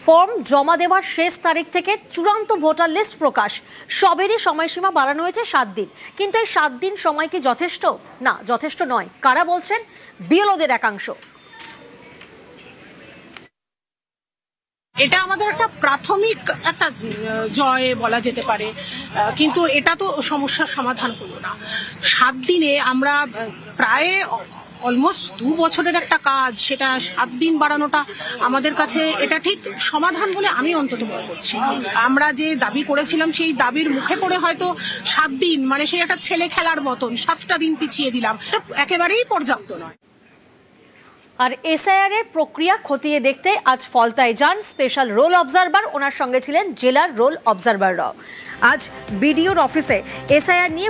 Form জমা দেওয়ার শেষ তারিখ থেকে চূড়ান্ত ভোটার লিস্ট প্রকাশ সবেরই সময়সীমা বাড়ানো হয়েছে 7 দিন। কিন্তু এই 7 দিন সময় কি যথেষ্ট? না, যথেষ্ট নয়। কারা বলছেন? বিএলওদের একাংশ। এটা আমাদের একটা প্রাথমিক একটা জয় বলা যেতে পারে, কিন্তু এটা তো সমস্যার সমাধান হলো না। 7 দিনে আমরা প্রায় অলমোস্ট 2 বছরের একটা কাজ, সেটা 7 দিন বাড়ানোটা আমাদের কাছে এটা ঠিক সমাধান বলে আমি অন্তত মনে করছি। আমরা যে দাবি করেছিলাম সেই দাবির মুখে পড়ে হয়তো 7 দিন মানে সেই একটা ছেলে খেলার মতন 7টা দিন পিছিয়ে দিলাম, একেবারেই পর্যাপ্ত নয়। আর এসআইআর এর প্রক্রিয়া খতিয়ে দেখতে আজ ফলতায় যান স্পেশাল রোল অবজারভার। ওনার সঙ্গে ছিলেন জেলার রোল অবজারভাররাও। আজ বিডিওর অফিসে এসআইআর নিয়ে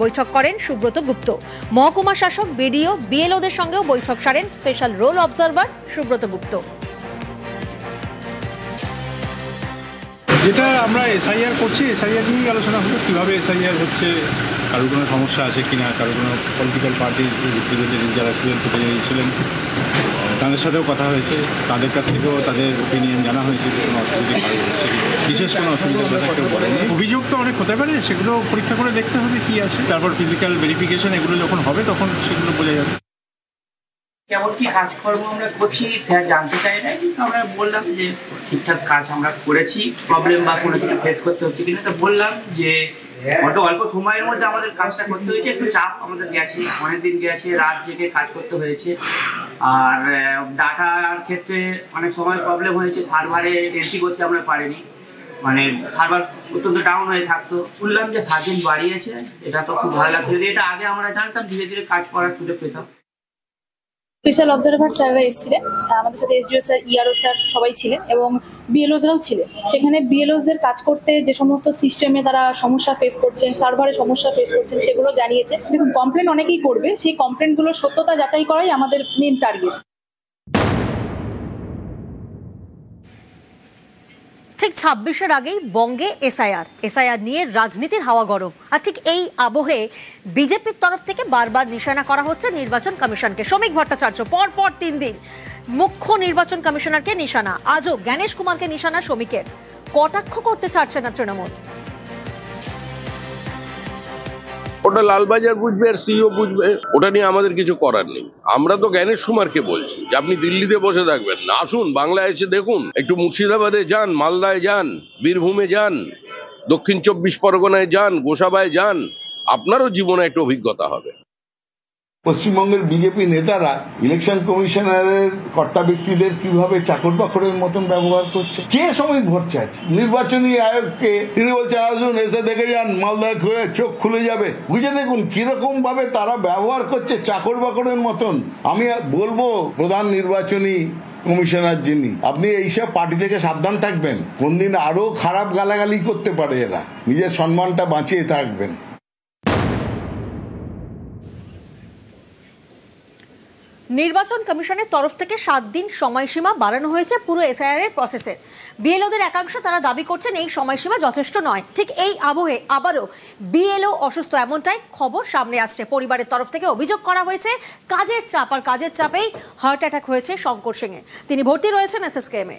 বৈঠক করেন সুব্রত গুপ্ত। মহকুমা শাসক, বিডিও, বিএলওদের সঙ্গেও বৈঠক সারেন স্পেশাল রোল অবজারভার সুব্রত গুপ্ত। যেটা আমরা এসআইআর করছি, এসআইআর নিয়েই আলোচনা হলো কীভাবে এসআইআর হচ্ছে, কারোর কোনো সমস্যা আছে কিনা, কারোর কোনো পলিটিক্যাল পার্টির রিপ্রেজেন্টেটিভ যারা ছিলেন, প্রতিনিধি ছিলেন, তাদের সাথেও কথা হয়েছে, তাদের কাছ থেকেও তাদের ওপিনিয়ন জানা হয়েছে যে কোনো অসুবিধা হচ্ছে, বিশেষ কোনো অসুবিধার কথা কেউ বলেনি। অভিযোগ তো অনেক হতে পারে, সেগুলো পরীক্ষা করে দেখতে হবে কী আছে, তারপর ফিজিক্যাল ভেরিফিকেশন এগুলো যখন হবে তখন সেগুলো বোঝা যাবে। কেমন কি কাজকর্ম আমরা করছি স্যার জানতে চাই না, কিন্তু আমরা বললাম যে ঠিকঠাক কাজ আমরা করেছি, প্রবলেম বা কোনো কিছু ফেস করতে হচ্ছে কিনা। তো বললাম যে অল্প সময়ের মধ্যে আমাদের কাজটা করতে হয়েছে, একটু চাপ আমাদের গেছে, অনেকদিন গেছে, রাত জেগে কাজ করতে হয়েছে। আর ডাটার ক্ষেত্রে অনেক সময় প্রবলেম হয়েছে, সার্ভারে এন্ট্রি করতে আমরা পারিনি, মানে সার্ভার অত্যন্ত ডাউন হয়ে থাকতো। শুনলাম যে 7 দিন বাড়িয়েছে, এটা তো খুব ভালো লাগতো। যদি এটা আগে আমরা জানতাম ধীরে ধীরে কাজ করার সুযোগ পেতাম। স্পেশাল অবজারভার স্যাররা এসেছিলেন, আমাদের সাথে এসডিও স্যার, ইআরও স্যার সবাই ছিলেন এবং বিএলওজরাও ছিলেন। সেখানে বিএলওদের কাজ করতে যে সমস্ত সিস্টেমে তারা সমস্যা ফেস করছেন, সার্ভারে সমস্যা ফেস করছেন, সেগুলো জানিয়েছে। দেখুন, কমপ্লেন অনেকেই করবে, সেই কমপ্লেনগুলোর সত্যতা যাচাই করাই আমাদের মেন টার্গেট। ঠিক 26-এর আগেই বঙ্গে এসআইআর নিয়ে রাজনীতির হাওয়া গরম। আর ঠিক এই আবহে বিজেপির তরফ থেকে বারবার নিশানা করা হচ্ছে নির্বাচন কমিশনকে। শ্রমিক ভট্টাচার্য পর 3 দিন মুখ্য নির্বাচন কমিশনারকে নিশানা, আজও জ্ঞানেশ কুমারকে নিশানা শ্রমিকের। কটাক্ষ করতে ছাড়ছে না তৃণমূল। ওটা লালবাজার বুঝবে আর সিইও বুঝবে, ওটা নিয়ে আমাদের কিছু করার নেই। আমরা তো জ্ঞানেশ কুমারকে বলছি যে আপনি দিল্লিতে বসে থাকবেন না, আসুন বাংলায় এসে দেখুন, একটু মুর্শিদাবাদে যান, মালদায় যান, বীরভূমে যান, দক্ষিণ 24 পরগনায় যান, গোসাবায় যান, আপনারও জীবনে একটা অভিজ্ঞতা হবে। পশ্চিমবঙ্গের বিজেপি নেতারা ইলেকশন কমিশনারের কর্তা ব্যক্তিদের কিভাবে চাকর বাকরের মতন ব্যবহার করছে। কে শ্রমিক ভট্টাচার্য নির্বাচনী আয়োগকে তিনি বলছেন আসুন এসে দেখে যান, মালদায় চোখ খুলে যাবে। বুঝে দেখুন কিরকম ভাবে তারা ব্যবহার করছে চাকর বাকরের মতন। আমি বলবো প্রধান নির্বাচনী কমিশনার যিনি, আপনি এইসব পার্টি থেকে সাবধান থাকবেন, কোনদিন আরো খারাপ গালাগালি করতে পারে এরা, নিজের সম্মানটা বাঁচিয়ে থাকবেন। নির্বাচন কমিশনের তরফ থেকে 7 দিন সময়সীমা বাড়ানো হয়েছে পুরো এসআইআর এর প্রসেসের। বিএলওদের একাংশ তারা দাবি করছেন এই সময়সীমা যথেষ্ট নয়। ঠিক এই আবহে আবারও বিএলও অসুস্থ, এমনটাই খবর সামনে আসছে। পরিবারের তরফ থেকে অভিযোগ করা হয়েছে কাজের চাপ, আর কাজের চাপেই হার্ট অ্যাটাক হয়েছে শঙ্কর সিং এর। তিনি ভর্তি রয়েছেন এসএসকেএমে।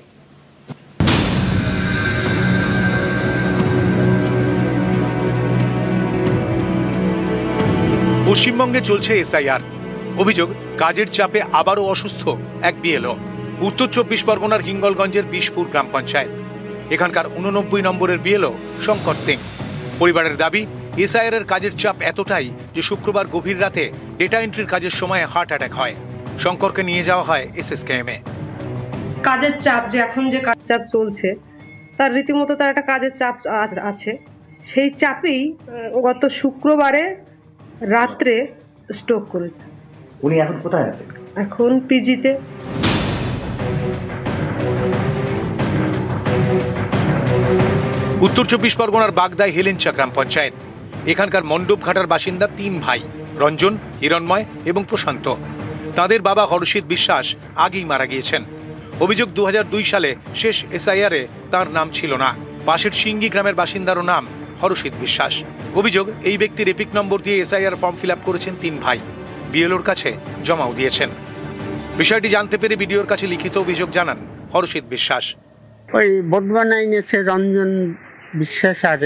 পশ্চিমবঙ্গে চলছে এসআইআর। অভিযোগ কাজের চাপে আবারও অসুস্থ এক বিএলও। উত্তর 24 পরগনার হিঙ্গলগঞ্জের বিশপুর গ্রাম পঞ্চায়েত। এখানকার 89 নম্বরের বিএলও শঙ্কর সিং। পরিবারের দাবি এসআইআর এর কাজের চাপ এতটাই যে শুক্রবার গভীর রাতে ডেটা এন্ট্রির কাজের সময় হার্ট অ্যাটাক হয়। শঙ্করকে নিয়ে যাওয়া হয় এসএসকেএমে। কাজের চাপ, যে এখন যে কাজ চাপ চলছে তার রীতিমতো তার একটা কাজের চাপ আছে। সেই চাপেই গত শুক্রবারে রাত্রে স্ট্রোক করেছে। উনি এখন কোথায় আছেন? এখন পিজিতে। উত্তর 24 পরগনার বাগদায় হেলেঞ্চা গ্রাম পঞ্চায়েত। এখানকার মণ্ডপঘাটার বাসিন্দা 3 ভাই, রঞ্জন, হিরণময় এবং প্রশান্ত। তাদের বাবা হরষিত বিশ্বাস আগেই মারা গিয়েছেন। অভিযোগ 2002 সালে শেষ এসআইআরে তার নাম ছিল না। পাশের সিঙ্গি গ্রামের বাসিন্দারও নাম হরষিত বিশ্বাস। অভিযোগ এই ব্যক্তির এপিক নম্বর দিয়ে এসআইআর ফর্ম ফিল আপ করেছেন 3 ভাই, বিএলওর কাছে জমাও দিয়েছেন। বিষয়টি জানতে পেরে বিডিওর কাছে লিখিত অভিযোগ জানান হরষিত বিশ্বাস। ওই ভোট বানাই নিয়েছে রঞ্জন বিশ্বাস আর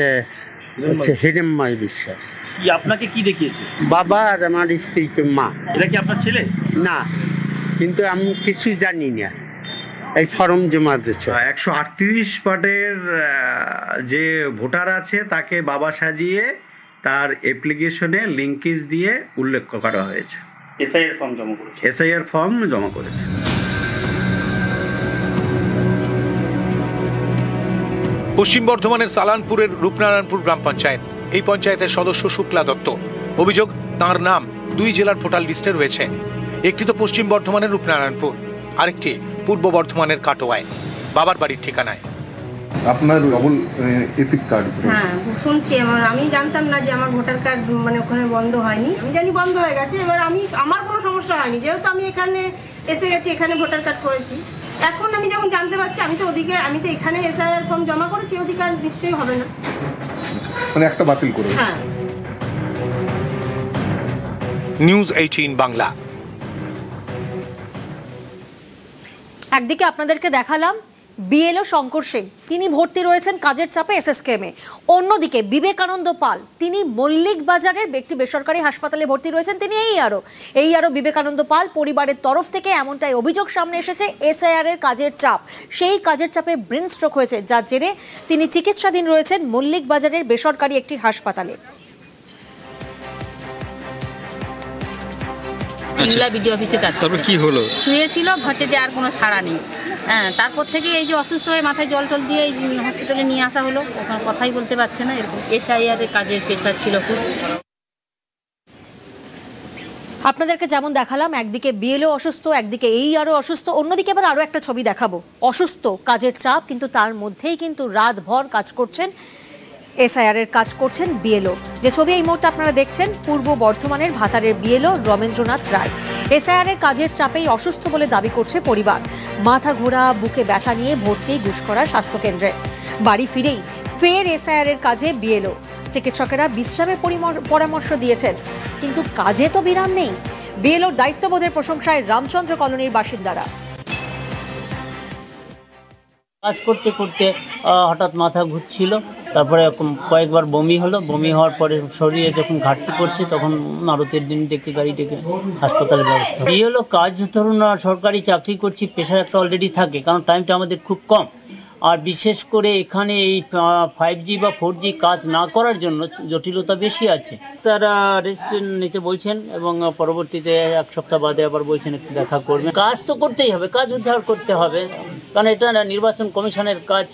হচ্ছে হিরণ্ময় বিশ্বাস। কি আপনাকে কি দেখিয়েছে? বাবা আর আমার স্ত্রী তো মা। এটা কি আপনার ছেলে? না, কিন্তু আমি কিছু জানি না। এই ফর্ম জমা দিচ্ছে। 138 পার্টের যে ভোটার আছে তাকে বাবা সাজিয়ে তার অ্যাপ্লিকেশনে লিঙ্কেজ দিয়ে উল্লেখ করা হয়েছে। এসআইআর ফর্ম জমা করেছে। পশ্চিম বর্ধমানের সালানপুরের রূপনারায়ণপুর গ্রাম পঞ্চায়েত, এই পঞ্চায়েতের সদস্য শুক্লা দত্ত। অভিযোগ, তার নাম 2 জেলার ভোটার লিস্টে রয়েছে। একটি তো পশ্চিম বর্ধমানের রূপনারায়ণপুর, আরেকটি পূর্ব বর্ধমানের কাটোয়ায়, বাবার বাড়ির ঠিকানায়। আপনার ডবল এপিক কার্ড? হ্যাঁ, শুনছি। আমি জানতাম না যে আমার ভোটার কার্ড মানে ওখানে বন্ধ হয়নি। আমি জানি বন্ধ হয়ে গেছে। এবার আমার কোনো সমস্যা হয়নি, যেহেতু আমি এখানে এসে গেছি, এখানে ভোটার কার্ড করেছি। এখন আমি যখন জানতে পারছি, আমি তো এখানে এসআইআর ফর্ম জমা করেছি, ওদিকে আর নিশ্চয়ই হবে না, মানে একটা বাতিল করে। হ্যাঁ। নিউজ 18 বাংলা। একদিকে আপনাদেরকে দেখালাম বিএলও শঙ্কর সিং, তিনি ভর্তি রয়েছেন কাজের চাপে এসএসকেএমে। অন্যদিকে বিবেকানন্দ পাল, তিনি মল্লিক বাজারের একটি বেসরকারি হাসপাতালে ভর্তি রয়েছেন। তিনি এই আরো বিবেকানন্দ পাল পরিবারের তরফ থেকে এমনটাই অভিযোগ সামনে এসেছে, এসআইআর এর কাজের চাপ, সেই কাজের চাপে ব্রেন স্ট্রোক হয়েছে, যার জেরে তিনি চিকিৎসাধীন রয়েছেন মল্লিক বাজারের বেসরকারি একটি হাসপাতালে। বিডিও অফিসে তারপর কি হলো? শুয়েছিল, হচ্ছে যে আর কোনো সাড়া নেই। হ্যাঁ, তারপর থেকে এই যে অসুস্থ হয়ে মাথায় জল টল দিয়ে এই হসপিটালে নিয়ে আসা হলো, ওখানে কথাই বলতে পারছে না, এরকম এসআইআর এর কাজের প্রেশার ছিল খুব। আপনাদেরকে যেমন দেখালাম, একদিকে বিএলও অসুস্থ, একদিকে আরো অসুস্থ, অন্যদিকে আবার আরো একটা ছবি দেখাবো, অসুস্থ, কাজের চাপ, কিন্তু তার মধ্যেই কিন্তু রাতভর কাজ করছেন, এসআইআর এর কাজ করছেন বিএলও। যে ছবি এই মুহূর্তে আপনারা দেখছেন, পূর্ব বর্ধমানের ভাতারের বিএলও রমেন্দ্রনাথ রায়। এসআইআর এর কাজের চাপেই অসুস্থ বলে দাবি করছে পরিবার। মাথা ঘোরা, বুকে ব্যথা নিয়ে ভর্তি গুসকরা স্বাস্থ্যকেন্দ্রে। বাড়ি ফিরেই ফের এসআইআর এর কাজে বিএলও। চিকিৎসকেরা বিশ্রামের পরামর্শ দিয়েছেন, কিন্তু কাজে তো বিরাম নেই। বিএলওর দায়িত্ববোধের প্রশংসায় রামচন্দ্র কলোনির বাসিন্দারা। কাজ করতে করতে হঠাৎ মাথা ঘুরছিল, তারপরে কয়েকবার বমি হলো। বমি হওয়ার পরে শরীরে যখন ঘাটতি পড়ছে, তখন আরও 3 দিন ডেকে গাড়ি ডেকে হাসপাতালের ব্যবস্থা। এই হলো কাজ, ধরুন সরকারি চাকরি করছি, প্রেশার একটা অলরেডি থাকে, কারণ টাইমটা আমাদের খুব কম। আর বিশেষ করে এখানে এই 5G বা 4G কাজ না করার জন্য জটিলতা বেশি আছে। তারা রেস্ট নিতে বলছেন এবং পরবর্তীতে 1 সপ্তাহ বাদে আবার বলছেন একটু দেখা করবেন। কাজ তো করতেই হবে, কাজ উদ্ধার করতে হবে, কারণ এটা নির্বাচন কমিশনের কাজ।